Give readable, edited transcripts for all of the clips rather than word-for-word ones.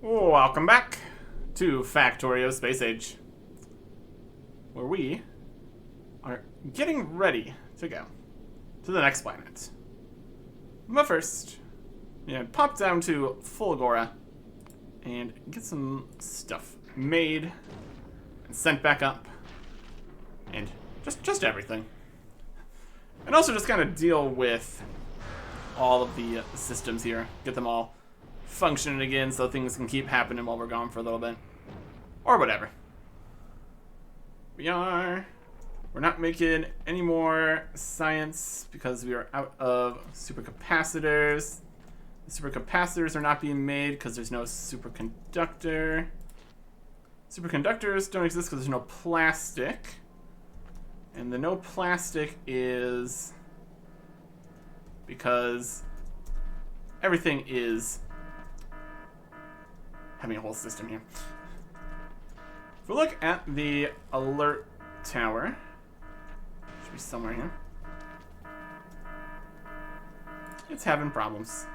Welcome back to Factorio Space Age, where we are getting ready to go to the next planet. But first, pop down to Fulgora and get some stuff made and sent back up, and just everything. And also just kind of deal with all of the systems here, get them all functioning again so things can keep happening while we're gone for a little bit. Or whatever. We're not making any more science because we are out of supercapacitors. The supercapacitors are not being made because there's no superconductor. Superconductors don't exist because there's no plastic. And the no plastic is because everything is having a whole system here. If we look at the alert tower, should be somewhere here. It's having problems.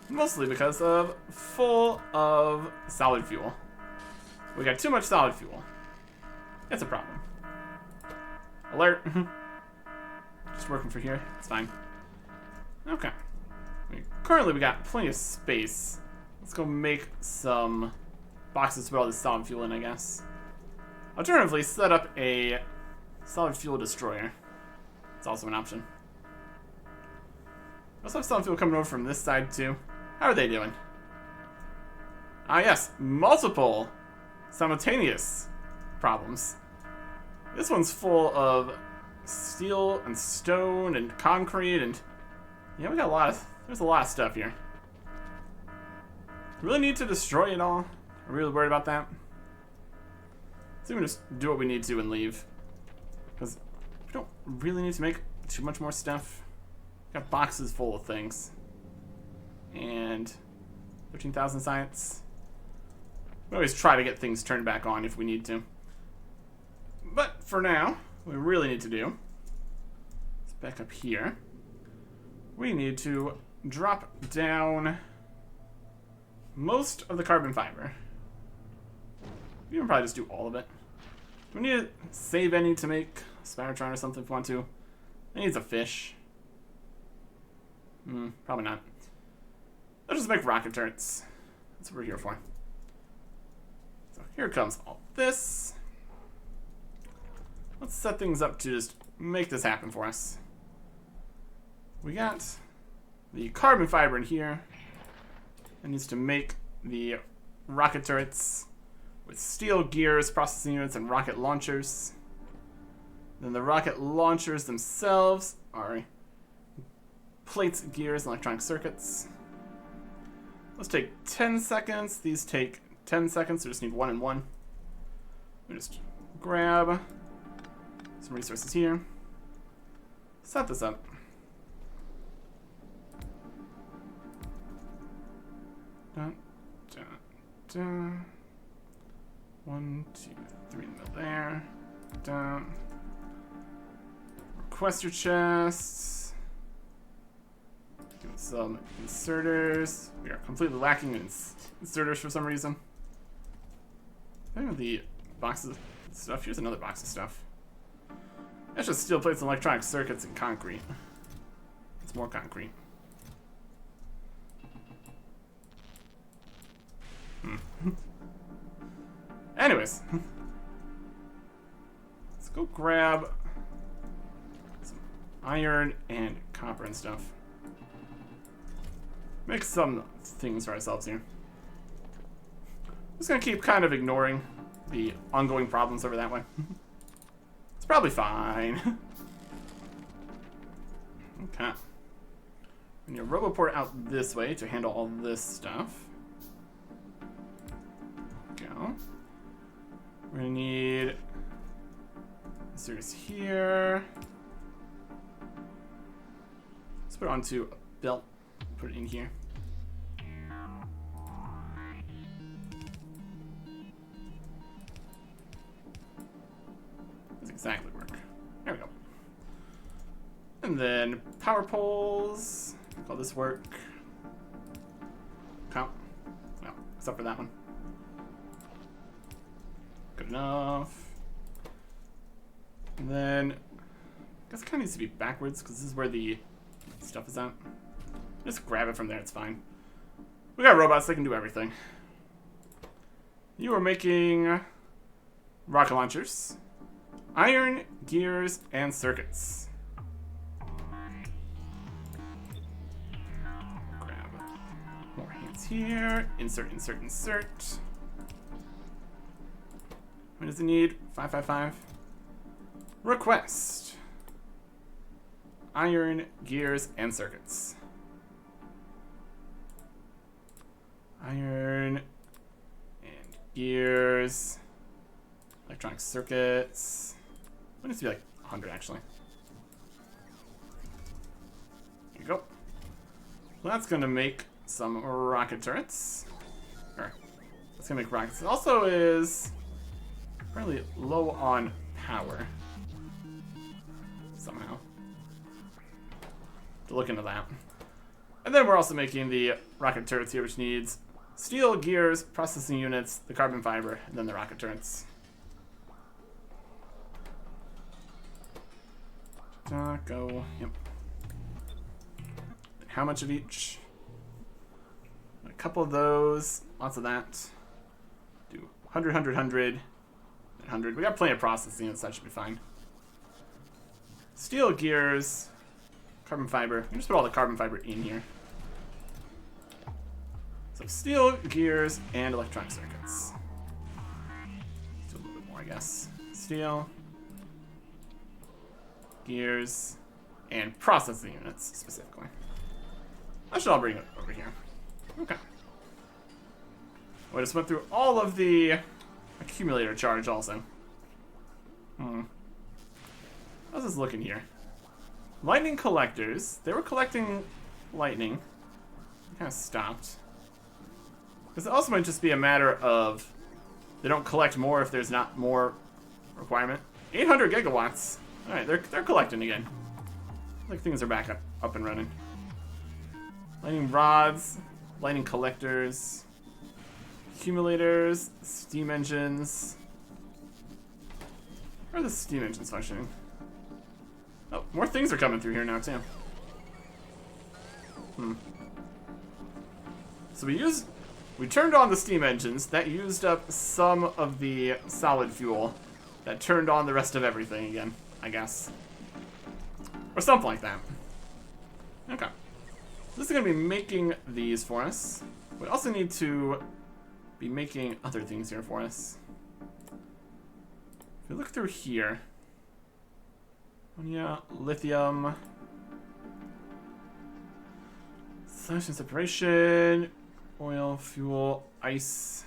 Mostly because of full of solid fuel. We got too much solid fuel. It's a problem. Alert. Just working for here. It's fine. Okay. Currently we got plenty of space. Let's go make some boxes to put all this solid fuel in, I guess. Alternatively, set up a solid fuel destroyer. It's also an option. I also have solid fuel coming over from this side, too. How are they doing? Ah, yes. Multiple simultaneous problems. This one's full of steel and stone and concrete and... yeah, we got there's a lot of stuff here. Really need to destroy it all? I'm really worried about that. So we can just do what we need to and leave. Because we don't really need to make too much more stuff. Got boxes full of things. And 13,000 science. We always try to get things turned back on if we need to. But for now, what we really need to do is back up here. We need to drop down most of the carbon fiber. We can probably just do all of it. Do we need to save any to make a Spiratron or something if we want to? It needs a fish. Probably not. Let's just make rocket turrets. That's what we're here for. So here comes all this. Let's set things up to just make this happen for us. We got the carbon fiber in here. It needs to make the rocket turrets with steel gears, processing units, and rocket launchers. Then the rocket launchers themselves are plates, gears, and electronic circuits. Let's take 10 seconds. These take 10 seconds, so we just need 1 and 1. We just grab some resources here. Set this up. Dun, dun, dun. 1, 2, 3 in the middle there. Dun. Requester chests. Give it some inserters. We are completely lacking in inserters for some reason. I think the boxes of stuff. Here's another box of stuff. That's just steel plates and electronic circuits and concrete. It's more concrete. Anyways, let's go grab some iron and copper and stuff. Make some things for ourselves here. Just gonna keep kind of ignoring the ongoing problems over that way. It's probably fine. Okay. We need a roboport out this way to handle all this stuff. Go. We're gonna need inserters here. Let's put it onto a belt. Put it in here. Doesn't exactly work. There we go. And then power poles. Make all this work. Count. except for that one. Good enough. And then, I guess it kind of needs to be backwards, because this is where the stuff is at. Just grab it from there, it's fine. We got robots, they can do everything. You are making rocket launchers, iron, gears, and circuits. Grab more hands here. Insert, insert, insert. What does it need? 555. Request. Iron, gears, and circuits. Iron and gears. Electronic circuits. It needs to be like 100 actually. There you go. Well, that's gonna make some rocket turrets. Or, that's gonna make rockets. It also is fairly low on power. Somehow. To look into that. And then we're also making the rocket turrets here, which needs steel, gears, processing units, the carbon fiber, and then the rocket turrets. Go. Yep. And how much of each? A couple of those. Lots of that. Do 100, 100, 100, 100. We got plenty of processing units, so that should be fine. Steel, gears, carbon fiber. We can just put all the carbon fiber in here. So steel, gears, and electronic circuits. Let's do a little bit more, I guess. Steel, gears, and processing units, specifically. I should all bring it over here. Okay. We just went through all of the accumulator charge also. How's this looking here? Lightning collectors. They were collecting lightning. Kind of stopped. This also might just be a matter of they don't collect more if there's not more requirement. 800 gigawatts. All right, they're collecting again. Like things are back up and running. Lightning rods, lightning collectors, accumulators, steam engines. How are the steam engines functioning? Oh, more things are coming through here now too. So we turned on the steam engines. That used up some of the solid fuel. That turned on the rest of everything again, I guess. Or something like that. Okay. This is going to be making these for us. We also need to be making other things here for us. If we look through here. Yeah, lithium. Solution separation. Oil, fuel, ice.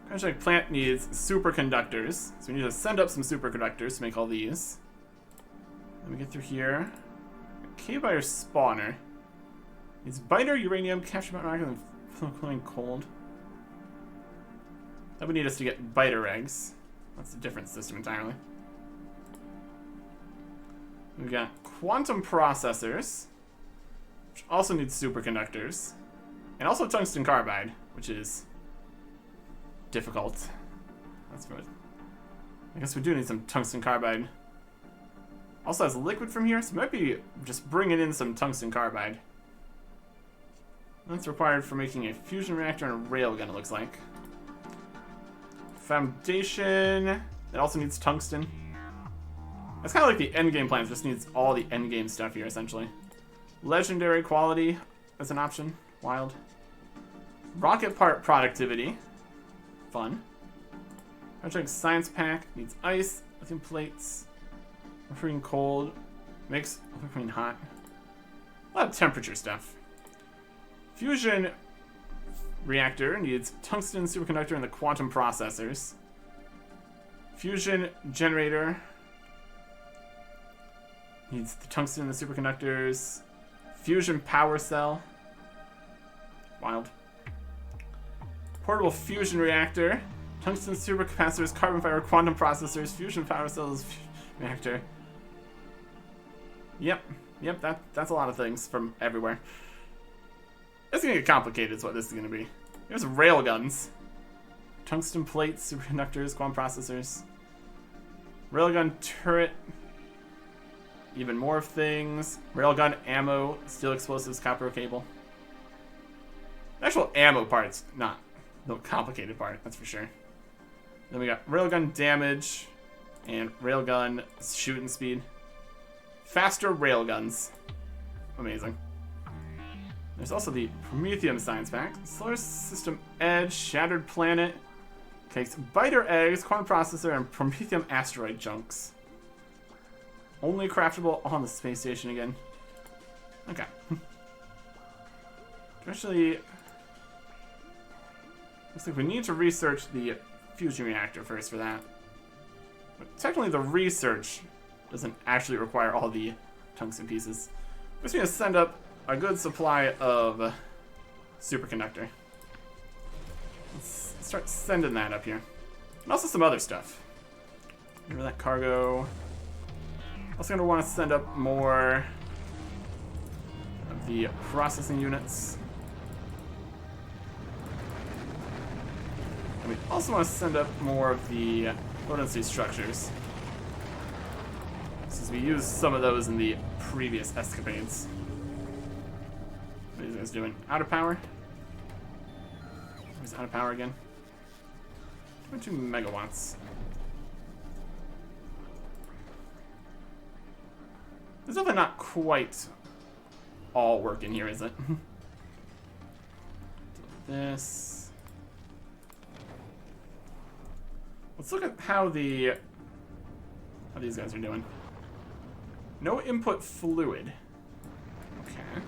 Cryogenic plant needs superconductors. So we need to send up some superconductors to make all these. Let me get through here. K-Biter spawner. Needs biter, uranium, capture mountain rocket, and flowing cold. That would need us to get biter eggs. That's a different system entirely. We've got quantum processors, which also needs superconductors. And also tungsten carbide, which is difficult. That's good. I guess we do need some tungsten carbide. Also has liquid from here, so might be just bringing in some tungsten carbide. That's required for making a fusion reactor and a railgun, it looks like. Foundation. It also needs tungsten. It's kind of like the endgame plan, it just needs all the endgame stuff here, essentially. Legendary quality as an option. Wild. Rocket part productivity. Fun. Project science pack. Needs ice. Lithium plates. Freaking cold. Makes freaking hot. A lot of temperature stuff. Fusion reactor needs tungsten superconductor and the quantum processors. Fusion generator needs the tungsten and the superconductors. Fusion power cell. Wild. Portable fusion reactor. Tungsten supercapacitors, carbon fiber, quantum processors, fusion power cells, reactor. Yep, that's a lot of things from everywhere. It's gonna get complicated is what this is gonna be. There's railguns. Tungsten plates, superconductors, quantum processors. Railgun turret. Even more things. Railgun ammo, steel explosives, copper cable. The actual ammo part's not the complicated part, that's for sure. Then we got railgun damage and railgun shooting speed. Faster railguns. Amazing. There's also the Prometheum science pack. Solar system edge, shattered planet. Takes biter eggs, quantum processor, and Prometheum asteroid chunks. Only craftable on the space station again. Okay. Actually, looks like we need to research the fusion reactor first for that. But technically the research doesn't actually require all the tungsten pieces. We're just going to send up a good supply of superconductor. Let's start sending that up here. And also some other stuff. Remember that cargo. Also going to want to send up more of the processing units. And we also want to send up more of the low-density structures. Since we used some of those in the previous escapades. What are these guys doing? Out of power? Where's out of power again? 22 megawatts. There's definitely not quite all working here, is it? This. Let's look at how these guys are doing. No input fluid. Okay.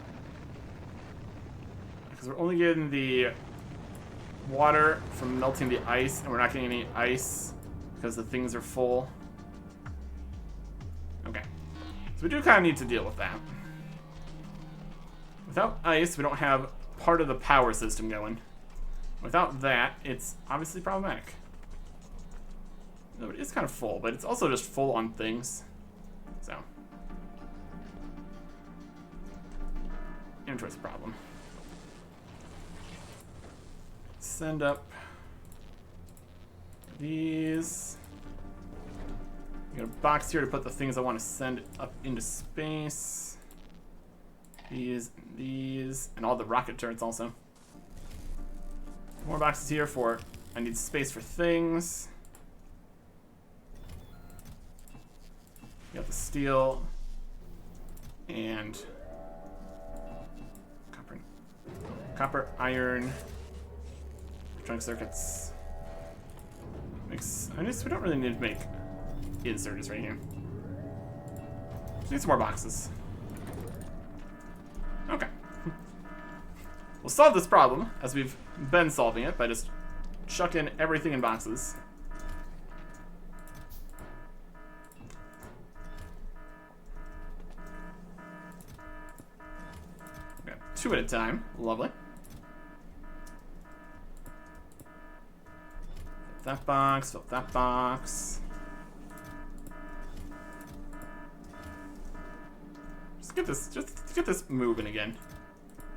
Because we're only getting the water from melting the ice, and we're not getting any ice because the things are full. Okay. So we do kind of need to deal with that. Without ice, we don't have part of the power system going. Without that, it's obviously problematic. No, it is kind of full, but it's also just full on things. So. Inventory's a problem. Send up these. Got a box here to put the things I want to send up into space. These, and all the rocket turrets also. More boxes here for, I need space for things. Got the steel and copper, iron, electronic circuits. We don't really need to make inserters right here. Just need some more boxes. Okay. We'll solve this problem as we've been solving it by just chucking everything in boxes. Okay, 2 at a time. Lovely. Fill that box, fill that box. Just get this moving again.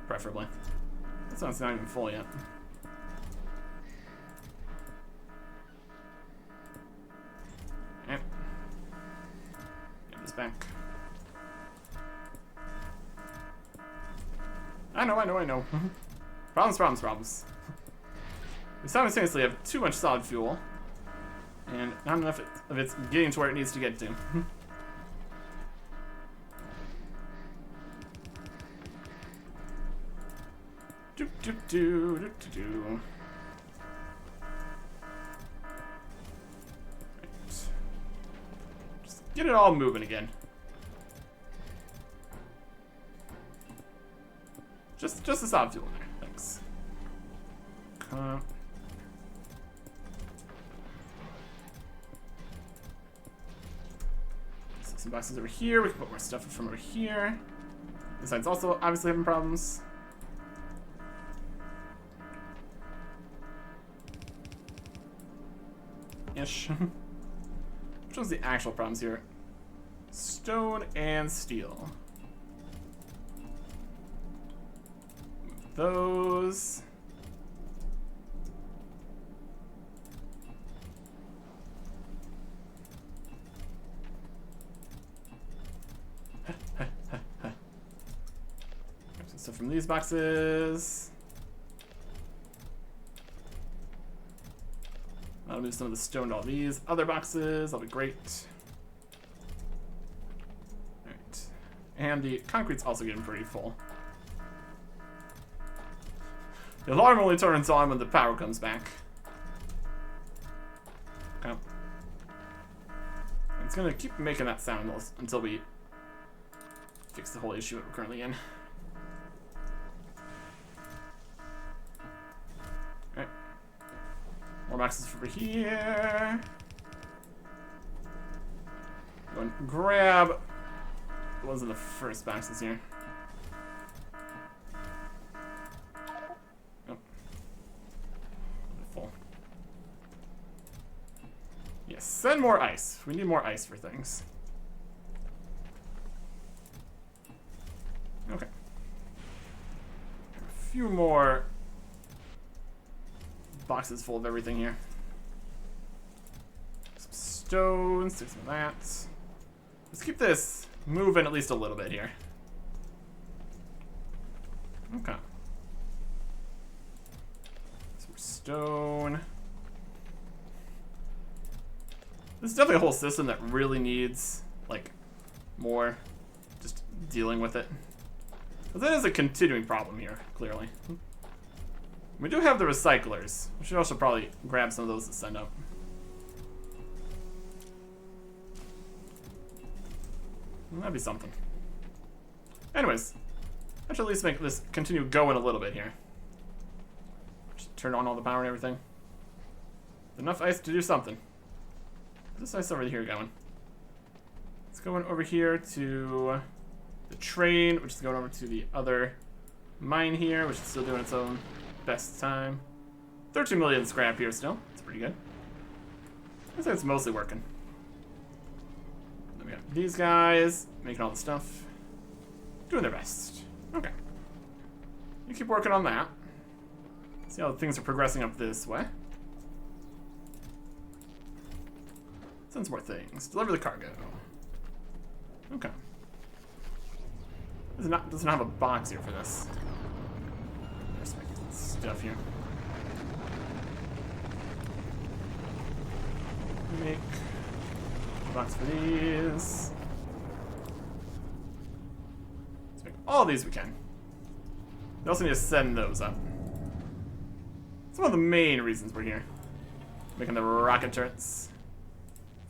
Preferably. This one's not even full yet. Okay. Get this back. I know. Problems. We simultaneously have too much solid fuel, and not enough of it's getting to where it needs to get to. Right. Just get it all moving again. Just the solid fuel in there. Thanks. Some boxes over here. We can put more stuff from over here. This side's also obviously having problems. Ish. Which one's the actual problems here? Stone and steel. those. So from these boxes, I'll move some of the stone to all these other boxes. That'll be great. All right, and the concrete's also getting pretty full. The alarm only turns on when the power comes back. Okay. It's gonna keep making that sound until we fix the whole issue that we're currently in. Alright. More boxes over here. Go and grab the ones in the first boxes here. Oh. Full. Yes, send more ice. We need more ice for things. Okay. A few more boxes full of everything here. Some stones, take some of that. Let's keep this moving at least a little bit here. Okay. Some stone. This is definitely a whole system that really needs, like, more just dealing with it. But that is a continuing problem here, clearly. We do have the recyclers. We should also probably grab some of those to send up. That'd be something. Anyways, I should at least make this continue going a little bit here. Just turn on all the power and everything. Enough ice to do something. Where's this ice over here going? It's going over here to the train, which is going over to the other mine here, which is still doing its own best time. 13 million scrap here still. That's pretty good. I think it's mostly working. Then we got these guys making all the stuff. Doing their best. Okay. You keep working on that. See how things are progressing up this way. Send some more things. Deliver the cargo. Okay. Doesn't have a box here for this. There's some stuff here. Make a box for these. Let's make all these we can. We also need to send those up. It's one of the main reasons we're here. Making the rocket turrets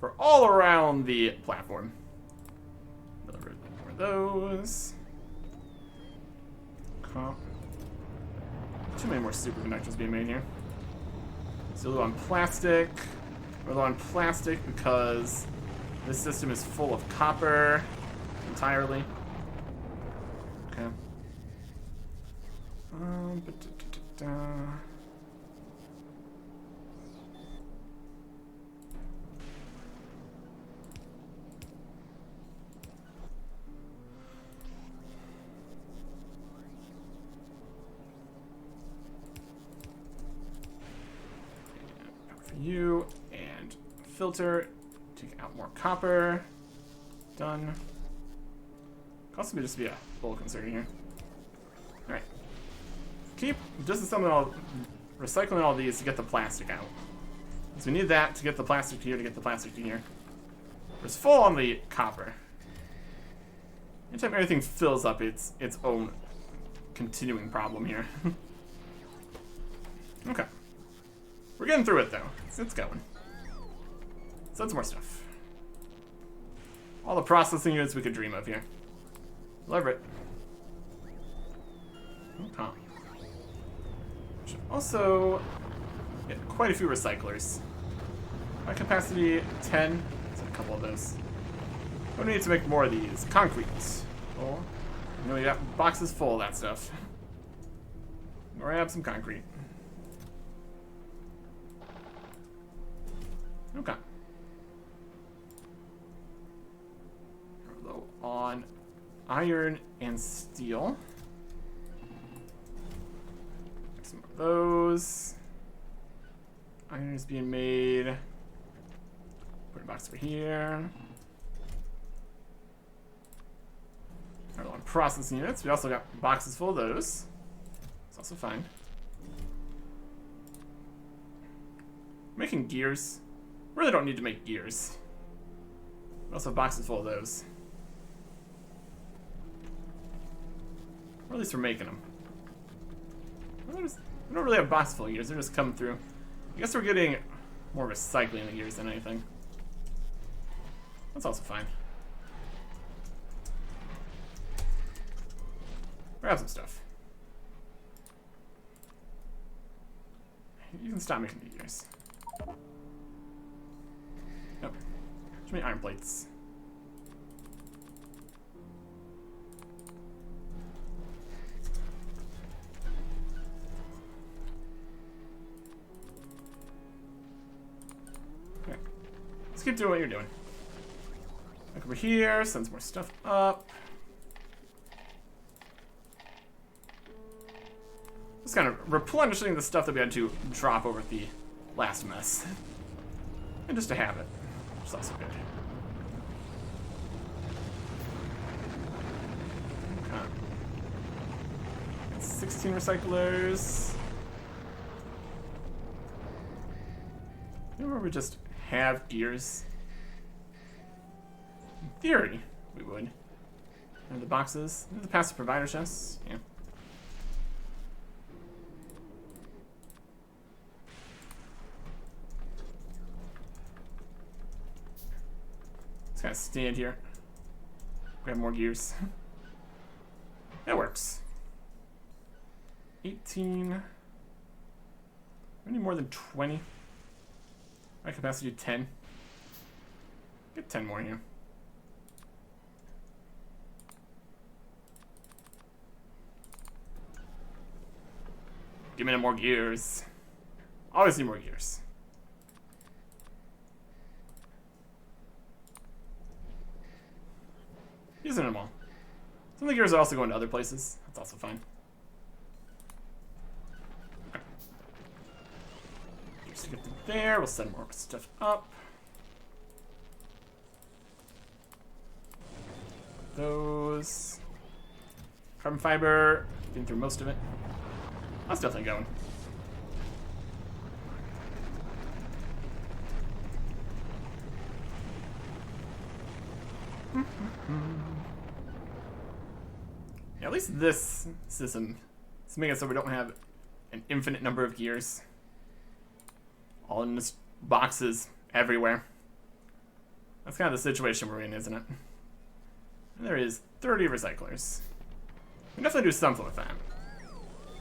for all around the platform. Deliver more of those. Too many more superconductors being made here. Still low on plastic. We're low on plastic because this system is full of copper entirely. Okay. You and filter, take out more copper. Done. Could also just be a bulk insert here. All right. Keep just recycling all these to get the plastic out. So we need that to get the plastic to here to get the plastic to here. It's full on the copper. Anytime everything fills up, it's its own continuing problem here. Okay. We're getting through it, though. It's going. Send some more stuff. All the processing units we could dream of here. Deliver it. Okay. Should also get quite a few recyclers. My capacity, 10. Let's have a couple of those. We need to make more of these. Concrete. Oh, you know, we got boxes full of that stuff. Grab some concrete. Okay. We're low on iron and steel. those. Iron is being made. Put a box over here. Our long processing units. We also got boxes full of those. It's also fine. Making gears. Really don't need to make gears. We also have boxes full of those. Or at least we're making them. We don't really have boxes full of gears. They're just coming through. I guess we're getting more recycling the gears than anything. That's also fine. Grab some stuff. You can stop making the gears. Nope. Too many iron plates. Okay. Let's keep doing what you're doing. Back over here, send some more stuff up. Just kind of replenishing the stuff that we had to drop over at the last mess. And just to have it, which is also good. Okay. Got 16 recyclers. You know where we just have gears? In theory, we would. And the boxes, the passive provider chests, yeah. Kind of stand here, grab more gears. That works. 18. We need more than 20. My capacity 10. Get 10 more here. Give me more gears. Always need more gears. Using them all. Some of the gears are also going to other places. That's also fine. Okay. Just to get them there, we'll send more stuff up. Those. Carbon fiber. Getting through most of it. That's definitely going. Yeah, at least this system is making it so we don't have an infinite number of gears. All in just boxes everywhere. That's kind of the situation we're in, isn't it? And there is 30 recyclers. We can definitely do something with that.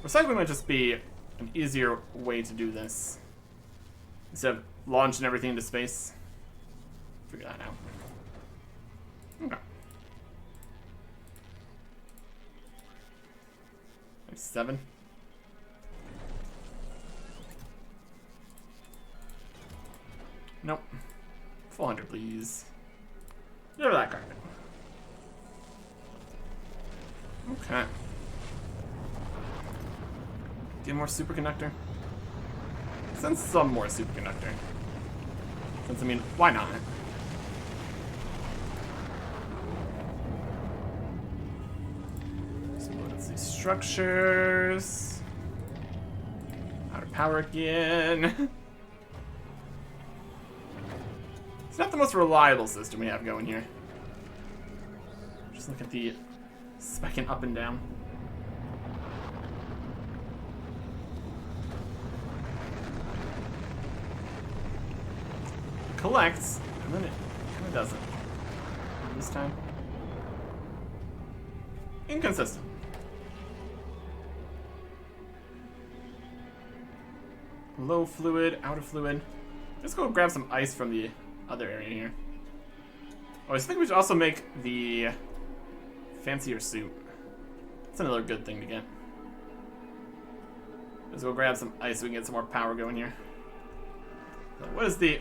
Recycling might just be an easier way to do this. Instead of launching everything into space. Figure that out. Okay. 7. Nope. 400, please. Get rid of that carpet. Okay. Get more superconductor. Send some more superconductor. Since, I mean, why not? These structures. Out of power again. It's not the most reliable system we have going here. Just look at the specking up and down. It collects, and then it kind of doesn't. This time. Inconsistent. Low fluid, out of fluid. Let's go grab some ice from the other area here. Oh, I think we should also make the fancier suit. That's another good thing to get. Let's go grab some ice so we can get some more power going here. So what's the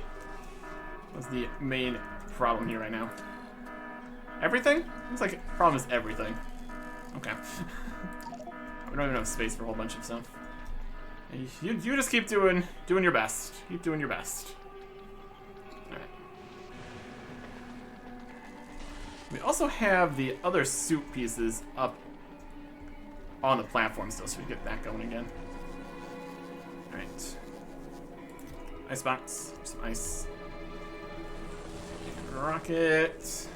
main problem here right now? Everything? Looks like the problem is everything. Okay. We don't even have space for a whole bunch of stuff. You just keep doing your best. Keep doing your best. Alright. We also have the other suit pieces up on the platform still, so we get that going again. Alright. Icebox. Some ice. Rocket.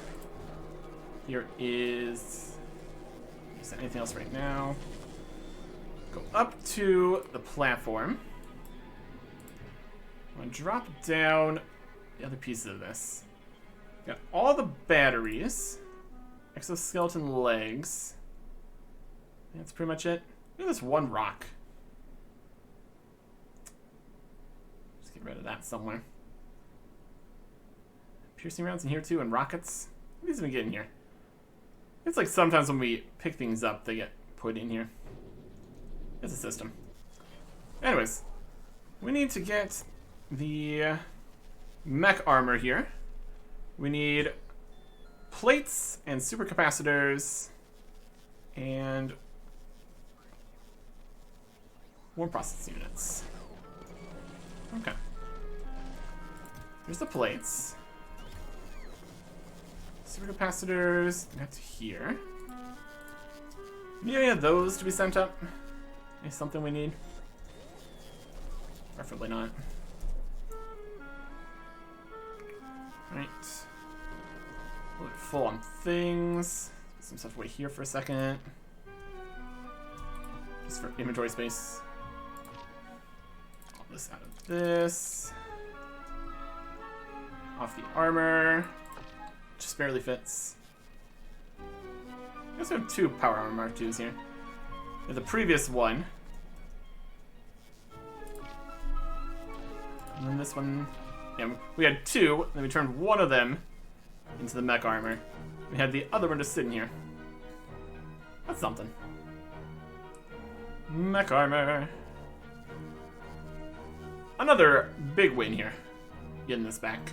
Here is... Is there anything else right now? Go up to the platform. I'm going to drop down the other pieces of this. Got all the batteries. Exoskeleton legs. That's pretty much it. Look at this one rock. Just get rid of that somewhere. Piercing rounds in here too, and rockets. What these we get in here? It's like sometimes when we pick things up, they get put in here. It's a system. Anyways, we need to get the mech armor here. We need plates and supercapacitors and warm process units. Okay. Here's the plates. Supercapacitors, that's here. Need any of those to be sent up? Is something we need? Preferably not. Right. A little bit full on things. Some stuff away here for a second. Just for inventory space. All this out of this. Off the armor. Just barely fits. I guess we have two power armor Mark IIs here. The previous one. And then this one. Yeah, we had two, then we turned one of them into the mech armor. We had the other one just sitting here. That's something. Mech armor. Another big win here. Getting this back.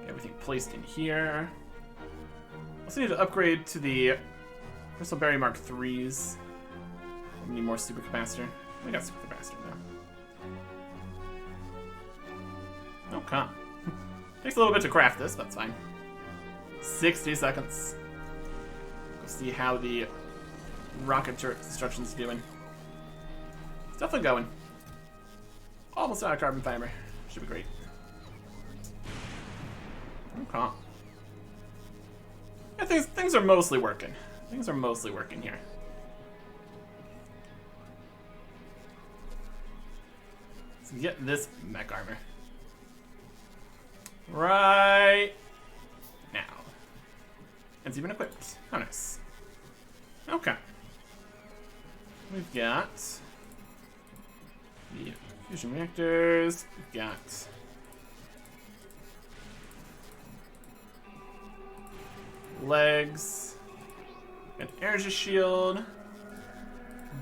Everything placed in here. Also need to upgrade to the Crystal Berry Mark IIIs. We need more supercapacitor. We got supercapacitor now. Okay. Takes a little bit to craft this, but it's fine. 60 seconds. We'll see how the rocket turret construction's doing. It's definitely going. Almost out of carbon fiber. Should be great. Okay. Yeah, things are mostly working. Things are mostly working here. Let's get this mech armor. Right now. It's even equipped. How nice. Okay. We've got the fusion reactors. We've got legs, an energy shield,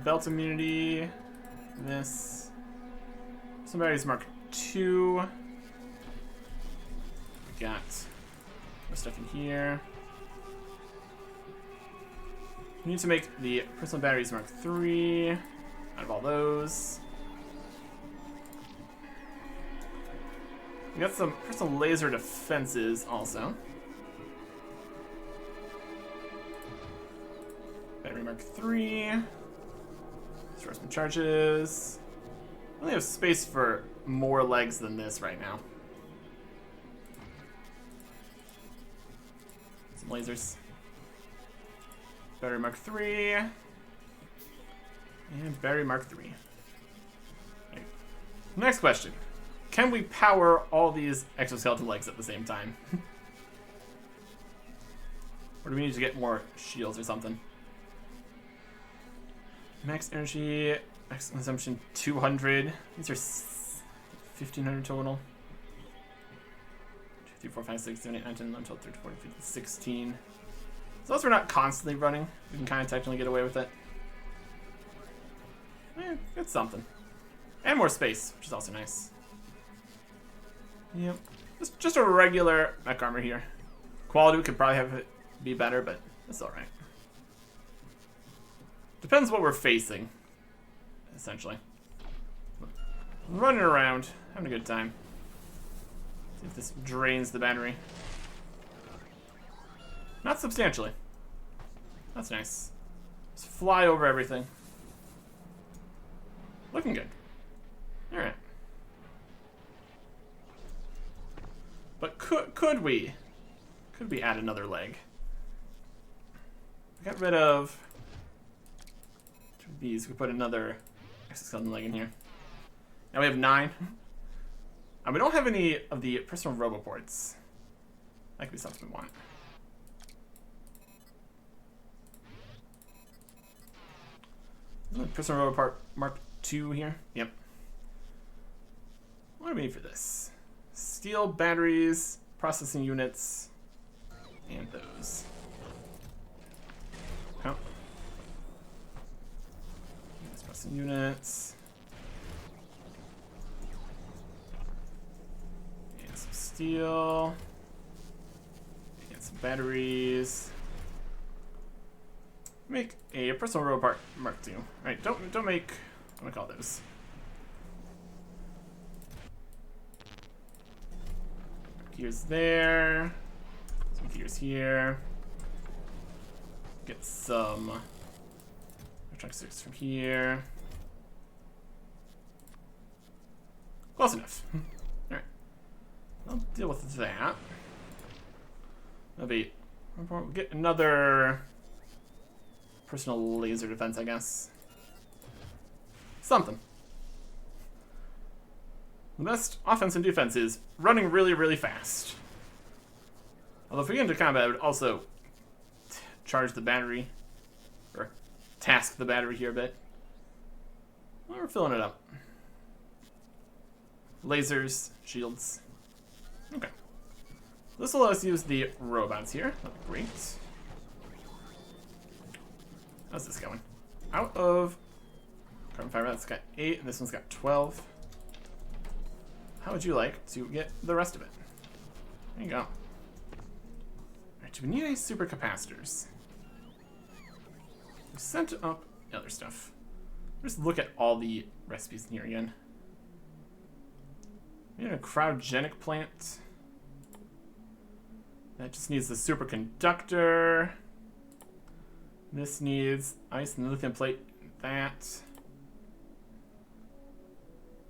belt immunity, this, somebody's Mark II, we got more stuff in here. We need to make the personal batteries Mark III out of all those. We got some personal laser defenses also. Battery Mark III. Store some charges. I only have space for more legs than this right now. Some lasers. Battery Mark III. And Battery Mark III. Okay. Next question. Can we power all these exoskeleton legs at the same time? Or do we need to get more shields or something? Max energy, max consumption 200. These are 1,500 total. 2, 3, 4, 5, 6, 7, 8, 9, 10, 11, 12, 13, 14, 15, 16. So as we're not constantly running, we can kind of technically get away with it. It's something. And more space, which is also nice. Yep. Just a regular mech armor here. Quality could probably have it be better, but it's alright. Depends what we're facing. essentially. Running around, having a good time. See if this drains the battery. Not substantially. That's nice. Just fly over everything. Looking good. Alright. But could we add another leg? We got rid of these. We put another exoskeleton leg in here. Now we have 9. And we don't have any of the personal roboports. That could be something we want. Personal roboport Mark II here. Yep. What do we need for this? Steel batteries, processing units, and those. Oh. Processing units. And some steel. And some batteries. Make a personal roboport Mark II. Right, don't make what do I call those? Gears there. Some gears here. Get some electronic circuits from here. Close enough. Alright. I'll deal with that. That'll be. We'll get another personal laser defense, I guess. Something. The best offense and defense is running really, really fast. Although if we get into combat, I would also charge the battery. Or task the battery here a bit. Well, we're filling it up. Lasers, shields. Okay. This will allow us to use the robots here. That'd be great. How's this going? Out of carbon fiber, that's got 8, and this one's got 12. How would you like to get the rest of it? There you go. Alright, do we need any supercapacitors? We sent up the other stuff. Just look at all the recipes in here again. We need a cryogenic plant. That just needs the superconductor. This needs ice and lithium plate. That.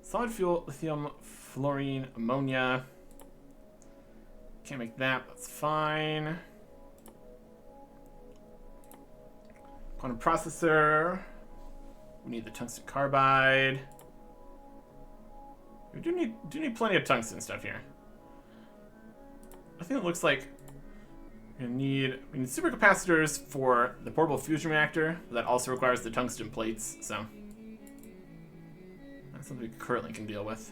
Solid fuel, lithium, fluorine, ammonia. Can't make that, that's fine. Quantum processor. We need the tungsten carbide. We do need plenty of tungsten stuff here. I think it looks like we need supercapacitors for the portable fusion reactor. But that also requires the tungsten plates, so that's something we currently can deal with.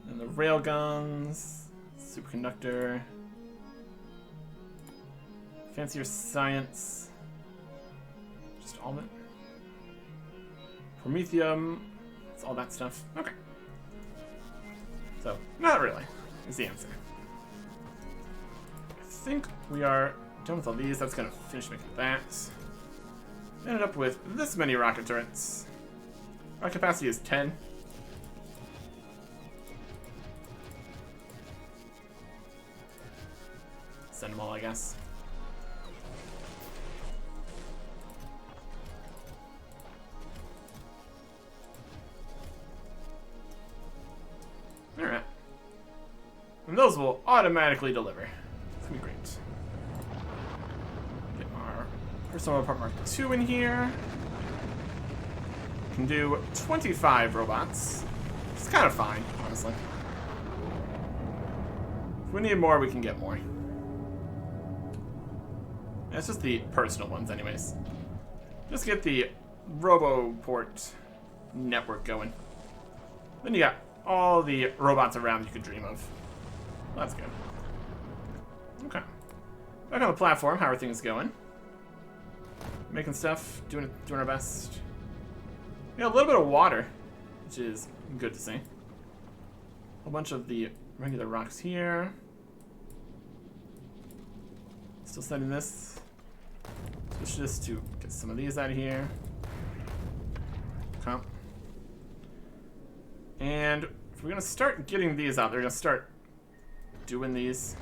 And the rail guns, superconductor, fancier science, just all of it. Promethium, it's all that stuff. Okay. So, not really, is the answer. I think we are done with all these. That's gonna finish making that. Ended up with this many rocket turrets. Our capacity is 10. Send them all, I guess. Alright. And those will automatically deliver. It's gonna be great. Get our personal part Mark II in here. Can do 25 robots. It's kind of fine, honestly. If we need more, we can get more. It's just the personal ones, anyways. Just get the RoboPort network going. Then you got all the robots around you could dream of. Well, that's good. Okay. Back on the platform, how are things going? Making stuff, doing our best. We got a little bit of water, which is good to see. A whole bunch of the regular rocks here. Still sending this. Switch this to get some of these out of here. And if we're gonna start getting these out, they're gonna start doing these.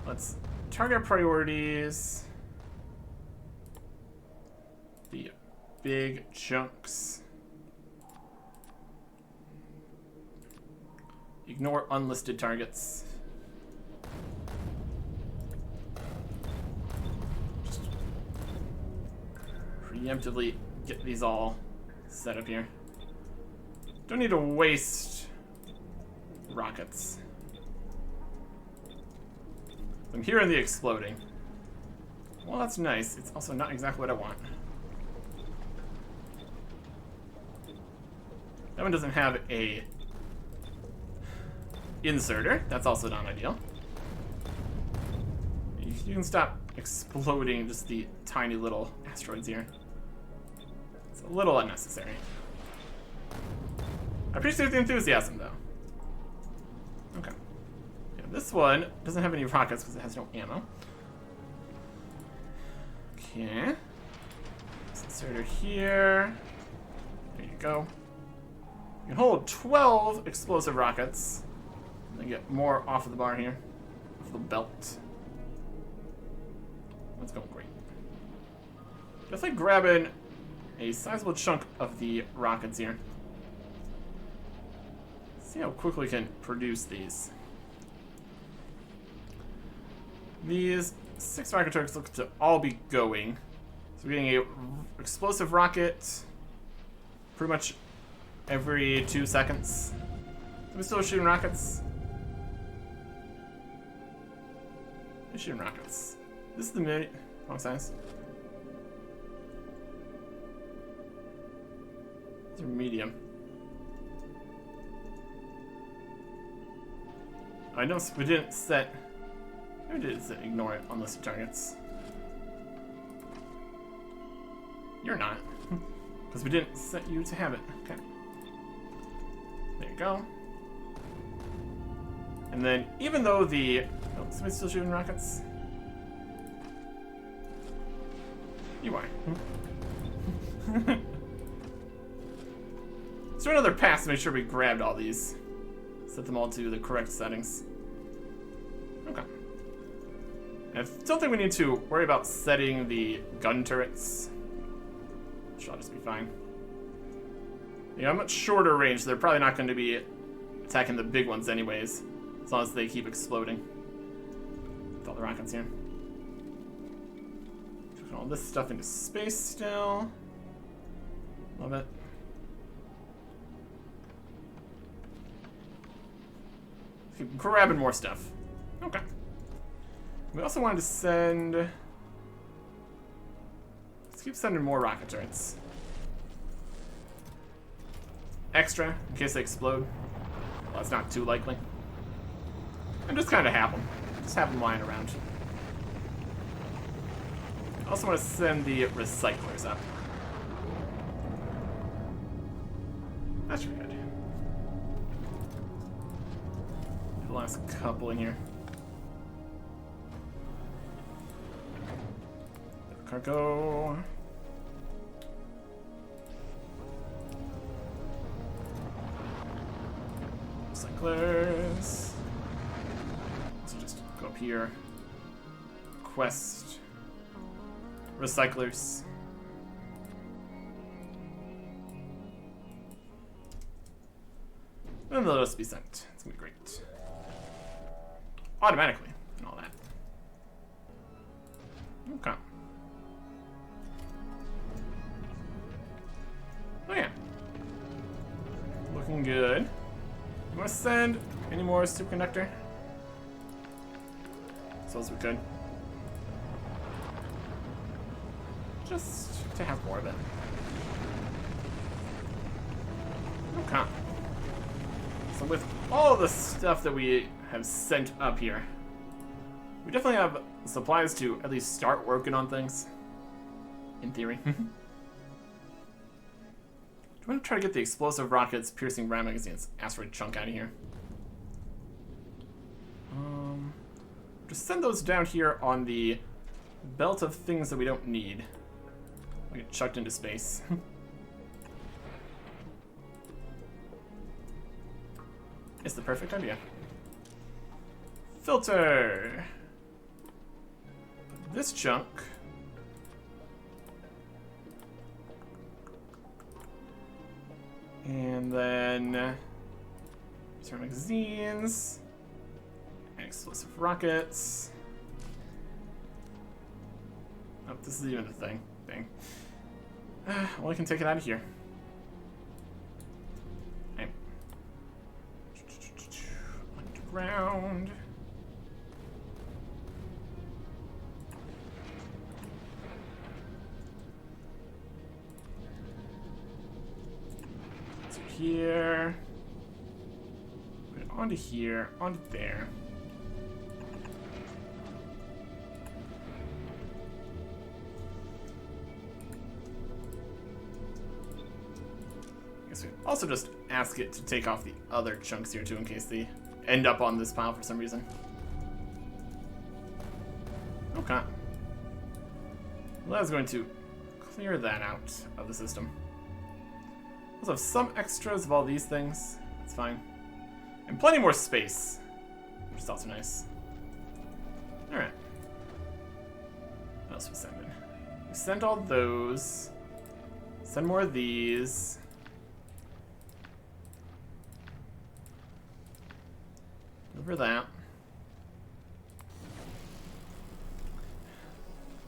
Let's target our priorities. The big chunks. Ignore unlisted targets. Just preemptively get these all set up here. Don't need to waste rockets. I'm hearing the exploding. Well, that's nice. It's also not exactly what I want. That one doesn't have a inserter. That's also not ideal. You can stop exploding just the tiny little asteroids here. It's a little unnecessary. I appreciate the enthusiasm, though. Okay. Yeah, this one doesn't have any rockets because it has no ammo. Okay. Inserter here. There you go. You can hold 12 explosive rockets. And then get more off of the bar here. Off the belt. That's going great. Definitely grabbing a sizable chunk of the rockets here. See how quickly we can produce these. These 6 rocket turrets look to all be going. So we're getting a explosive rocket pretty much every 2 seconds. Are we still shooting rockets? We're shooting rockets. This is the wrong size. These are medium. I know we didn't set. We did set ignore it unlisted targets. You're not. Because we didn't set you to have it. Okay. There you go. And then, even though the... Oh, somebody's still shooting rockets? You are. Let's do another pass to make sure we grabbed all these. Set them all to the correct settings. Okay. I don't think we need to worry about setting the gun turrets. Should just be fine. Yeah, I'm much shorter range, so they're probably not going to be attacking the big ones anyways. As long as they keep exploding. With all the rockets here. Put all this stuff into space still. Love it. Keep grabbing more stuff. Okay. We also wanted to send... Let's keep sending more rocket turrets. Extra, in case they explode. Well, that's not too likely. And just kind of have them. Just have them lying around. I also want to send the recyclers up. That's pretty good. The last couple in here. Cargo. Recyclers. So just go up here. Quest. Recyclers. And they'll just be sent. It's gonna be great. Automatically and all that. Okay. Oh yeah. Looking good. You want to send any more superconductor? So as we could. Just to have more of it. Okay. So with all the stuff that we have sent up here, we definitely have supplies to at least start working on things. In theory. Do you want to try to get the explosive rockets piercing ram magazines asteroid chunk out of here? Just send those down here on the belt of things that we don't need. We get chucked into space. It's the perfect idea. Filter. This chunk. And then ceramic magazines and explosive rockets. Oh, this is even a thing. Dang. Well, I can take it out of here. Okay. Underground. So here. Put it onto here, onto there. Also just ask it to take off the other chunks here too in case they end up on this pile for some reason. Okay. Well, that's going to clear that out of the system. Also have some extras of all these things. It's fine. And plenty more space, which is also nice. Alright. What else we send in? We sent all those. Send more of these. Over that.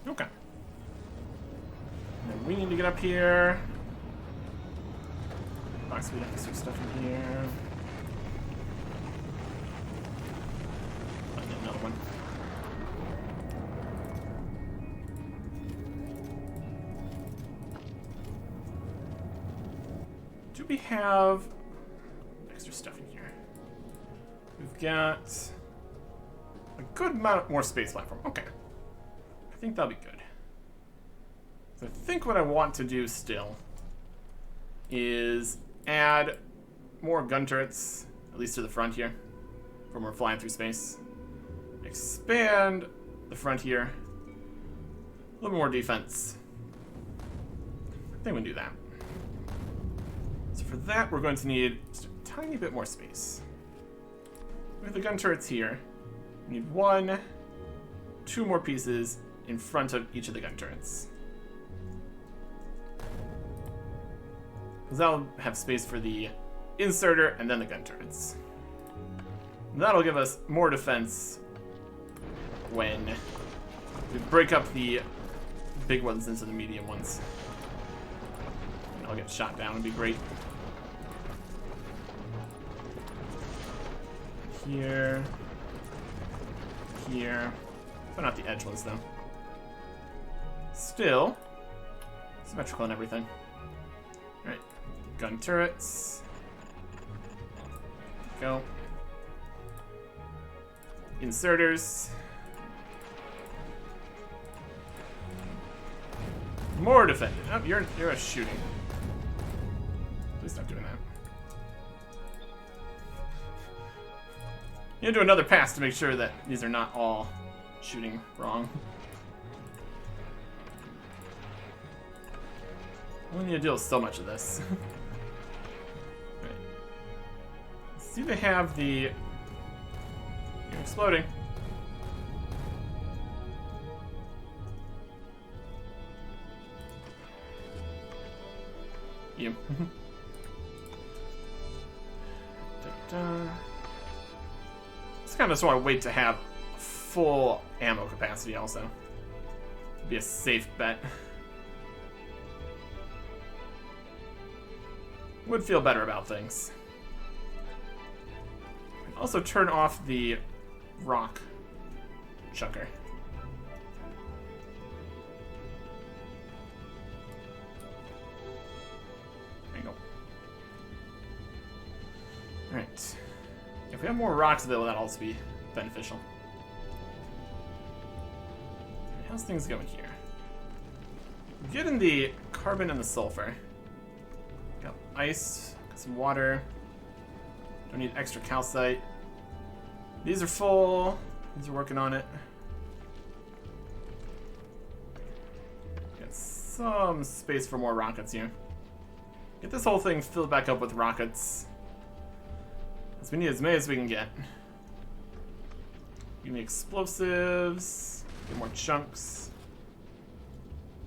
Okay. And then we need to get up here. Box speed up some stuff in here. I'll get another one. Do we have extra stuff in here? We've got a good amount more space platform. Okay. I think that'll be good. So I think what I want to do still is add more gun turrets, at least to the front here, when we're flying through space. Expand the front here. A little more defense. I think we can do that. So for that, we're going to need just a tiny bit more space. We have the gun turrets here. We need 1, 2 more pieces in front of each of the gun turrets. Because that'll have space for the inserter and then the gun turrets. And that'll give us more defense when we break up the big ones into the medium ones. And I'll get shot down, it'd be great. Here, here, but not the edge ones though. Still, symmetrical and everything. Alright, gun turrets. Go. Inserters. More defended. Oh, you're a shooting. Please stop doing that. You do another pass to make sure that these are not all shooting wrong. We only need to deal with so much of this. Right. See, they have the. You're exploding. You. Da-da. I kind of just want to wait to have full ammo capacity also. Be a safe bet. Would feel better about things. Also turn off the rock chucker. There you go. Alright. If we have more rocks available, that'll also be beneficial. How's things going here? Getting the carbon and the sulfur. Got ice, got some water. Don't need extra calcite. These are full. These are working on it. Got some space for more rockets here. Get this whole thing filled back up with rockets. Because we need as many as we can get. Give me explosives. Get more chunks.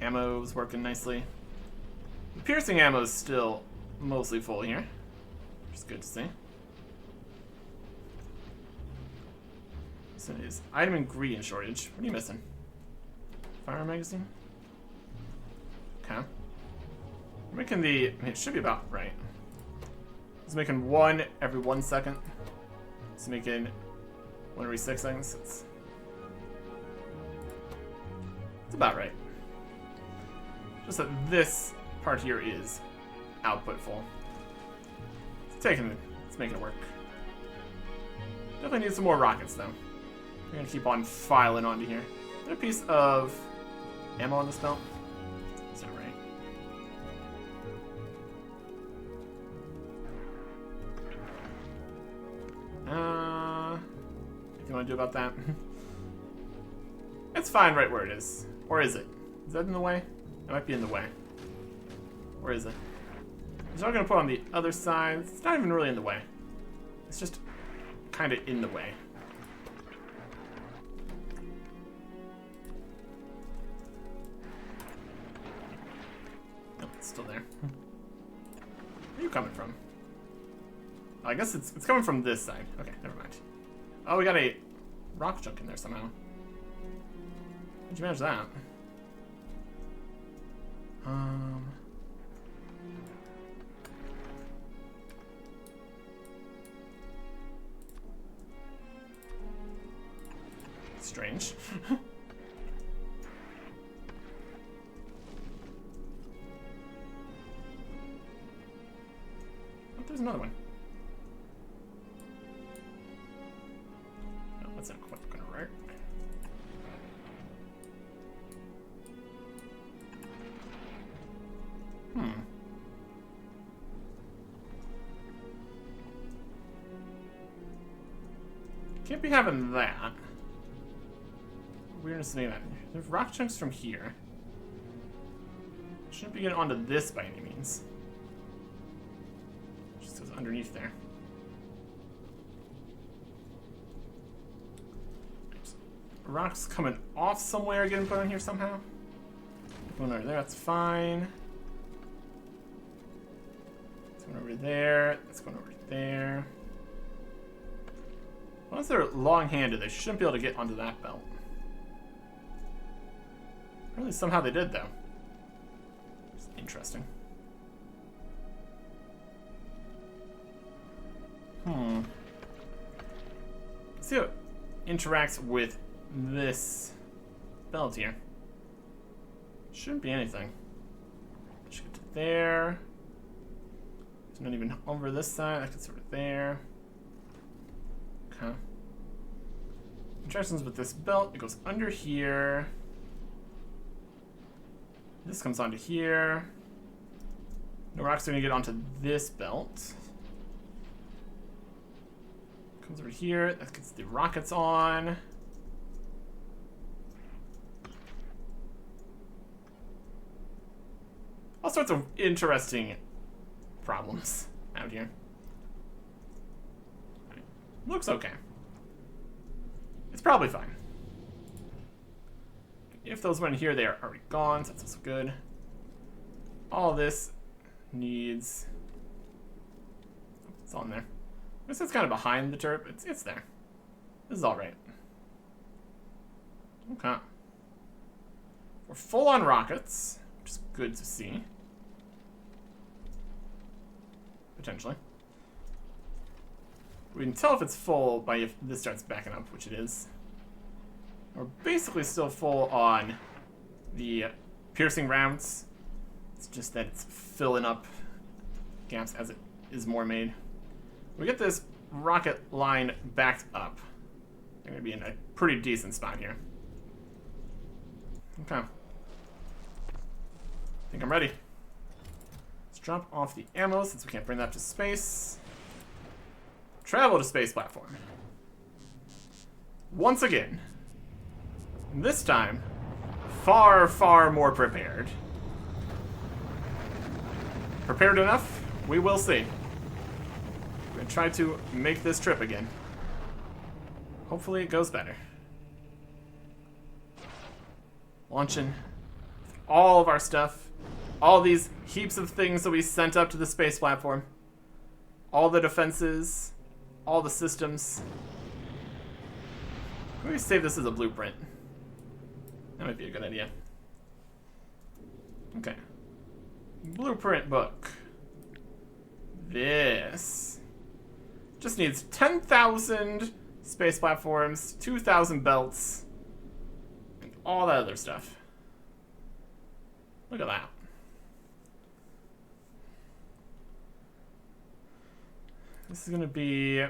Ammo's working nicely. The piercing ammo is still mostly full here, which is good to see. So it is item ingredient shortage. What are you missing? Fire magazine? Okay. We're making the... I mean, it should be about right. It's making one every 1 second. It's making one every 6 seconds. It's about right. Just that this part here is output full. It's making it work. Definitely need some more rockets though. We're gonna keep on filing onto here. Is there a piece of ammo on this belt? Is that right? Anything you want to do about that? It's fine right where it is. Or is it? Is that in the way? It might be in the way. Where is it? I'm not going to put on the other side. It's not even really in the way. It's just kind of in the way. Nope, it's still there. Where are you coming from? I guess it's coming from this side. Okay, never mind. Oh, we got a rock chunk in there somehow. How'd you manage that? Strange. Oh, there's another one. No, that's not quite gonna work. Can't be having that. Weirdness in that. There's rock chunks from here. Shouldn't be getting onto this by any means. Just goes underneath there. Rocks coming off somewhere, getting put on here somehow. Going over there, that's fine. It's going over there. It's going over there. Once they're long-handed, they shouldn't be able to get onto that belt. Really, somehow they did, though. It's interesting. Let's see how it interacts with this belt here. Shouldn't be anything. Should get to there. It's not even over this side. That gets over there. Okay. Interactions with this belt. It goes under here. This comes onto here. No rocks are gonna get onto this belt. Comes over here. That gets the rockets on. All sorts of interesting problems out here. Looks okay. It's probably fine. If those went in here, they are already gone, so that's also good. All this needs... It's on there. This is kind of behind the turret, but it's there. This is alright. Okay. We're full on rockets, which is good to see. Potentially. We can tell if it's full by if this starts backing up, which it is. We're basically still full on the piercing rounds. It's just that it's filling up gaps as it is more made. We get this rocket line backed up. They're going to be in a pretty decent spot here. Okay. I think I'm ready. Let's drop off the ammo since we can't bring that up to space. Travel to space platform. Once again. This time, far, far more prepared. Prepared enough? We will see. We're and try to make this trip again. Hopefully it goes better. Launching all of our stuff. All these heaps of things that we sent up to the space platform. All the defenses. All the systems. Let me save this as a blueprint. That might be a good idea. Okay. Blueprint book. This just needs 10,000 space platforms, 2,000 belts, and all that other stuff. Look at that. This is going to be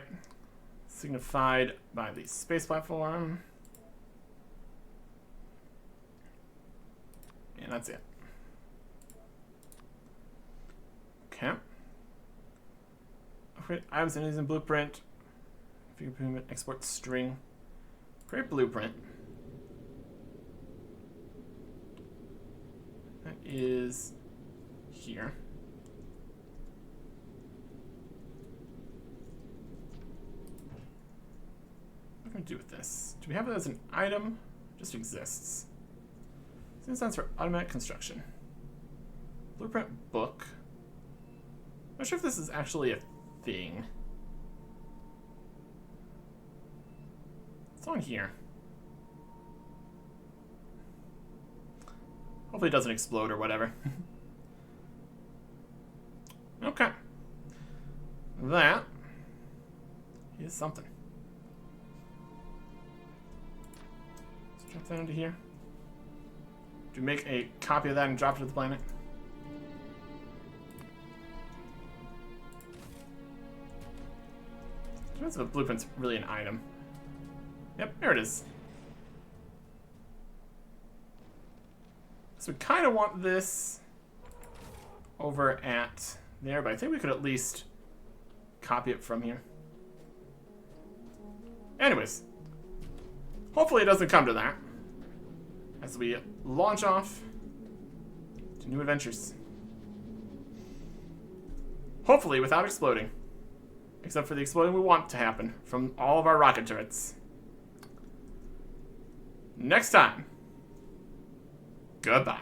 signified by the space platform. And that's it. Okay. Items and using blueprint. Figure export string. Create blueprint. That is here. What can we do with this? Do we have it as an item? It just exists. This stands for automatic construction. Blueprint book. I'm not sure if this is actually a thing. It's on here. Hopefully it doesn't explode or whatever. Okay. That is something. Let's drop that into here. Do we make a copy of that and drop it to the planet? Depends if a blueprint's really an item. Yep, there it is. So we kind of want this over at there, but I think we could at least copy it from here. Anyways, hopefully it doesn't come to that as we launch off to new adventures. Hopefully without exploding. Except for the exploding we want to happen from all of our rocket turrets. Next time. Goodbye.